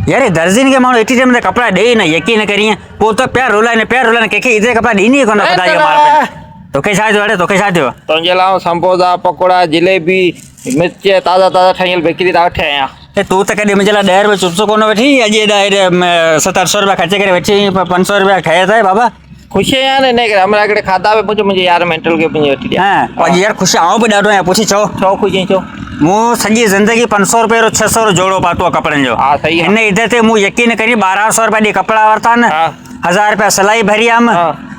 यार दर्जन के मानो एटी टाइम में कपड़ा दे ना यकीन करिए वो तो प्यार रोला ने के इधर कपड़ा दी नहीं कोना पता है मार तो के साथ वाले तो के साथ हो तो जे लाओ संपोसा पकोड़ा जलेबी मिर्च ताजा ठहियल बेकरी ता ठे आया ए तू तो कदे मुझे डेर में चुपसो कोनो बैठी अजे 1700 रुपया खर्च करे बैठी 500 रुपया खाया था बाबा खुशी है यार ने हमरा कड़े खाता पे मुझे यार मेंटल के पिंजे बैठी हां और यार खुशी आओ पे डाडो या पूछी छो खुशी छो मु सजी जिंदगी 500 रुपया रो 600 रो जोड़ो पातो कपड़न जो हां सही है इने इधर ते मु यकीन करी 1200 रुपया दी कपड़ा वरता न 1000 रुपया सिलाई भरी हम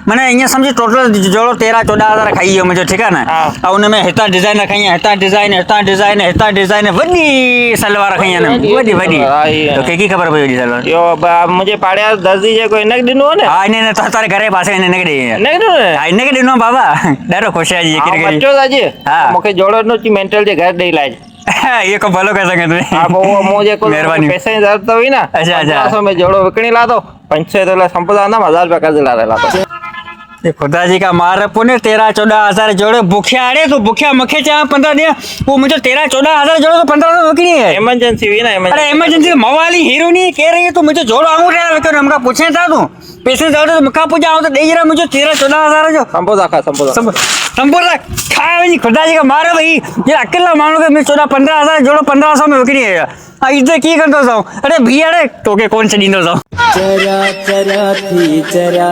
मैंने इं समझी टोटल जोड़ो 13-14 खाई हो मुझे ठीक है ना और उनमें हिता डिजाइन रखी है हिता डिजाइन वडी सलवार रखी है ना वडी तो के की खबर पई सलवार यो मुझे पाड़िया दर्जी जे कोई नक दिनो ने हां ने तो तारे घरे पासे ने नक दे नक दिनो बाबा डारो खुश है जी यकीन करी बच्चो दाजी मके जोड़ो नो ची मेंटल जे घर दे लाज ये को भलो कर सके तू हां वो मुझे को पैसे की जरूरत हुई ना अच्छा 500 में जोड़ो विकणी ला दो 500 तो संपदा ना 1000 रुपया कर्ज ला तो ये खुदा जी का मार पुण्य 13-14 हजार जोड़े भूखिया अड़े तो भूखिया मखे चाह 15 दिन वो मुझे 13-14 हजार जोड़ो तो 15 तो नहीं है इमरजेंसी हुई ना अरे इमरजेंसी मवाली हीरो नहीं कह रही है तो मुझे जोड़ो आऊं रे क्यों हमका पूछे था तू पैसे जोड़ो तो मक्का पूजा आऊं तो दे रहा मुझे 13-14 हजार जो संपोसा खाए जी खुदा जी का मार भाई ये अकेला मानो के मैं 14-15 हजार जोड़ो 1500 में विकरी है इधर की करतो जाऊं अरे भैया अरे तोके कौन से दींदो जाऊं चरा थी चरा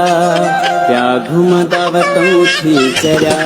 क्या घुमदावतों थी चरा।